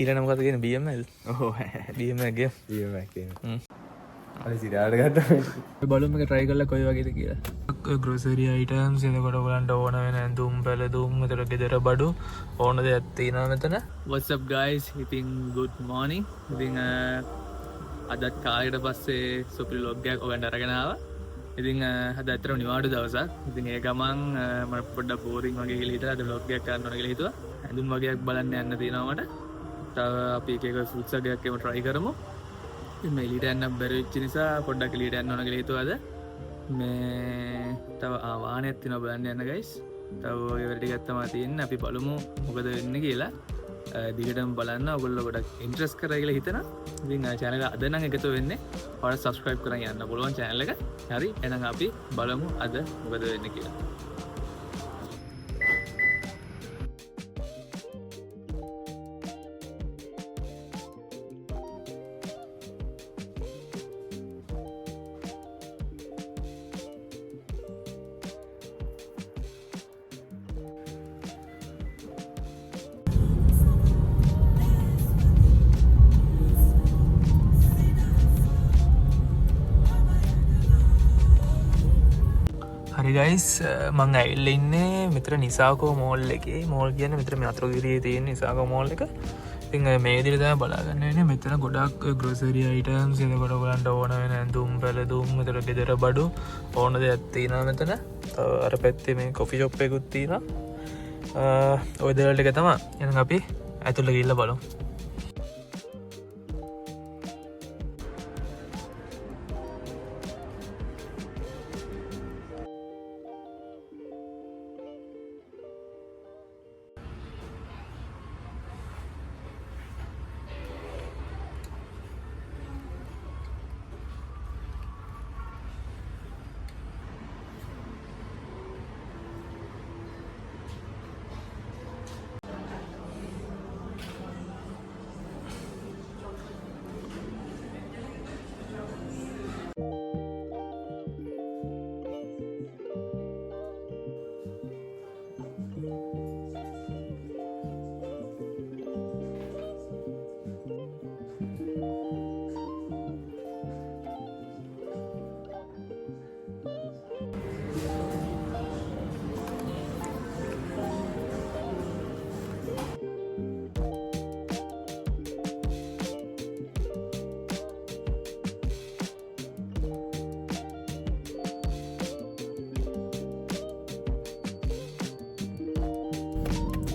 ඊළඟ මොකද කියන්නේ BML BML ගේම් සිරාට ගත්ත බලමු එක try කරලා කොයි වගේද කියලා grocery items එතකොට ඔයගලන්ට ඕන වෙන ඇඳුම් පැළඳුම් එතකොට ගෙදර බඩු ඕන දෙයක් තියෙනවා මෙතන what's up guys ඉතින් good morning ඉතින් අදත් කාලයකට පස්සේ සුපිරි vlog එකක් ඔයගන්ට අරගෙන ආවා ඉතින් අද ඇත්තටම නිවාඩු දවසක් ඉතින් ඒ ගමන් මම පොඩ්ඩක් බෝරින් වගේ කියලා හිතලා අද vlog එකක් කරන්න ඕන කියලා හිතුවා ඇඳුම් වගේක් බලන්න යන්න තියෙනවා මට තව අපි එක එක fruits වගේක් එහෙම try කරමු මේ එළියට යන්න බැරි වෙච්ච නිසා පොඩ්ඩක් එළියට යන්න ඕන කියලා හිතුවා අද මේ තව වාහනයක් තියෙනවා බලන්න යන්න guys තව ඔය වැඩ ටිකක් තමයි තියෙන්නේ අපි බලමු මොකද වෙන්නේ කියලා දිගටම බලන්න ඔයගොල්ලෝ ගොඩක් ඉන්ට්‍රස්ට් කරා කියලා හිතනවා ඉතින් channel එක අද නම් එකතු වෙන්නේ ඔයාලා subscribe කරන් යන්න පුළුවන් channel එක හරි එහෙනම් අපි බලමු අද මොකද වෙන්නේ කියලා හරි ගයිස් මං ඇවිල්ලා ඉන්නේ මෙතන නිසාකෝ මෝල් එකේ මෝල් කියන්නේ මෙතන මේ අතුරුගිරියේ තියෙන නිසාකෝ මෝල් එක. ඉතින් මේ විදිහට තමයි බලාගන්න වෙන්නේ. මෙතන ගොඩක් grocery items එතකොට ඔයගලන්ට ඕන වෙන ඇඳුම් පැළඳුම් එතකොට ගෙදර බඩු ඕන දෙයක් තියෙනවා මෙතන. අර පැත්තේ මේ coffee shop එකකුත් තියෙනවා. ඔය දේවල් ටික තමයි. එහෙනම් අපි ඇතුළට ගිහිල්ලා බලමු.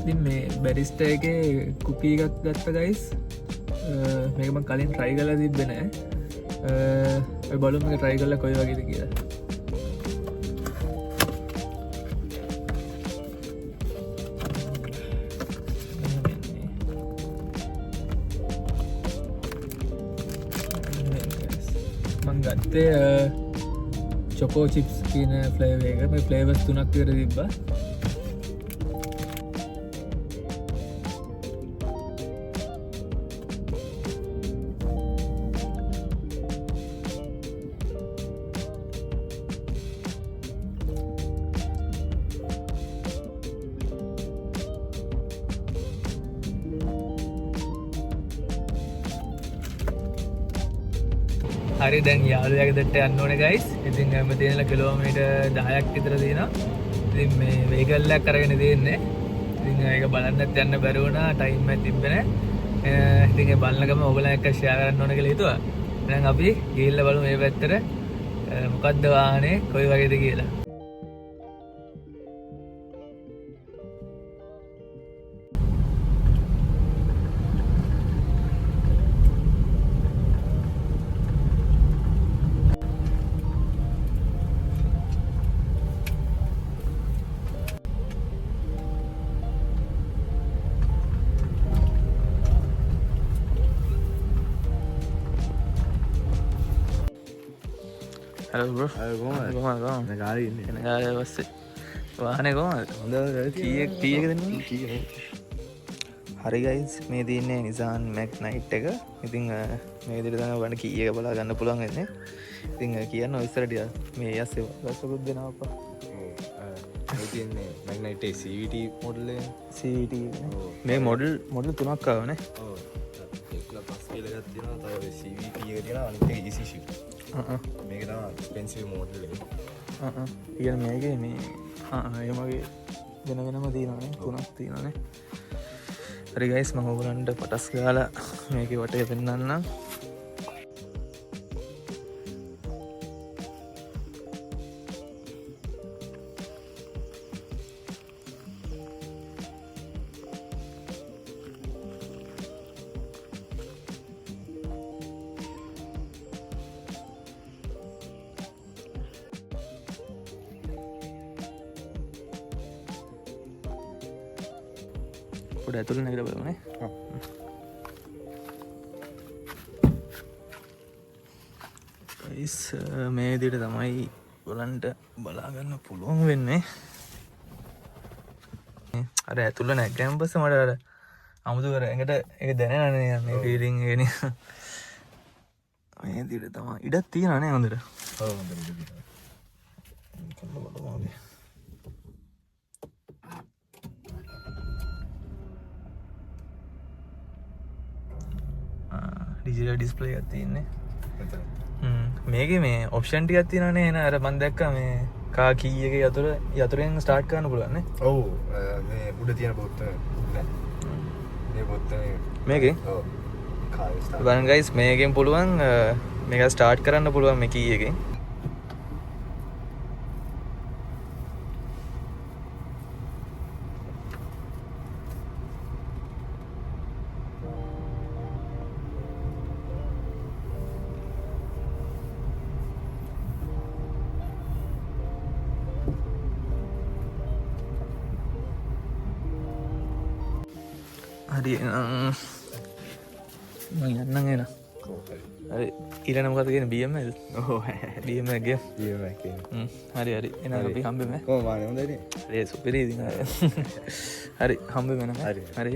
ඉතින් මේ බැරිස්ට එකේ කුපී එකක් ගත්ත ගයිස් මේක මම කලින් try කරලා තිබ්බේ නෑ ඔය බලමු මේක try කරලා කොයි වගේද කියලා මම ගත්තේ චොකෝ චිප්ස් කියන ෆ්ලේවර් එක මේ ෆ්ලේවර්ස් තුනක් විතර තිබ්බා හරි දැන් යාළුවගේ දෙට යන්න ඕනේ ගයිස්. ඉතින් මේ තියෙන කිලෝමීටර් 10ක් විතර තියෙනවා. ඉතින් මේ වෙහිකල් එකක් අරගෙන තියෙන්නේ. ඉතින් ඒක බලන්නත් යන්න බැරි වුණා. ටයිම් එකක් තිබ්බේ නැහැ. ඉතින් ඒ බලන ගම ඔයගොල්ලෝ එක්ක ෂෙයා කරන්න ඕනේ කියලා හිතුවා. දැන් අපි ගිහිල්ලා බලමු මේ පැත්තට මොකද්ද වාහනේ කොයි වගේද කියලා. Hello bro. කොහොමද ගාලේ ඉන්නේ එන ගාලේ පස්සේ වාහනේ කොහමද හොඳ කීයක දෙන්නේ හරි ගයිස් මේ තියෙන්නේ Nissan Max Knight එක ඉතින් මේ විදිහට තමයි ඔයගොල්ලන්ට කීයක බලා ගන්න පුළුවන් වෙන්නේ ඉතින් කියන්න ඔය ඉස්සර ටික මේ යස්සේ වස්සකුත් දෙනවා අප්පා තියන්නේ මැගනයිටේ CVT මොඩල CVT මේ මොඩල් 3ක් ආවනේ. පස් කියලගත් තින තව CVT තින අනිත ඉසිශි මේක පෙන්සිව මෝඩල ඉගන මේක මේ එමගේ වෙන වෙනම තියනේ 3ක් තියනනේ. හරි ගයිස් මම ඔයගලන්ට පටස් ගාලා මේකේ වටේ පෙන්නන්නම්. පොඩ ඇතුළ නැගිට බලමනේ. ගයිස් මේ විදිහට තමයි ඔයගලන්ට බලාගන්න පුළුවන් වෙන්නේ. අර ඇතුළ නැග්ගම පස්සේ මට අර අමුතු කර එකට ඒක දැනෙන්නේ මේ ෆීලිං එක නේ. මේ විදිහට තමයි ඉඩක් තියෙනවා නේ හොඳට. ඔව් හොඳට ඉඩ තියෙනවා. ඩිජිටල් ඩිස්ප්ලේ එකක් තියෙන්නේ. මේකේ මේ ඔප්ෂන් ටිකක් තියෙනවානේ. එන අර මම දැක්කා මේ කා කී එකේ යතුරෙන් ස්ටාර්ට් කරන්න පුළුවන් නේ. ඔව් මේ උඩ තියෙන බොත්තම නෑ. මේ බොත්තම මේකේ ඔව් කාර් ස්ටාර්ට් බලන්න ගයිස් මේකෙන් පුළුවන් මේක ස්ටාර්ට් කරන්න පුළුවන් මේ කී එකෙන්. හරි මම යන්නම් එන. හරි ඊළඟ මොකද කියන්නේ BMX? ඔව් BMX ගේම්. BMX එක. හරි හරි එහෙනම් අපි හම්බෙමු. කොහොමද හොඳනේ? හරි සුපිරි ඉතින්. හරි හම්බෙමු එහෙනම්. හරි. හරි.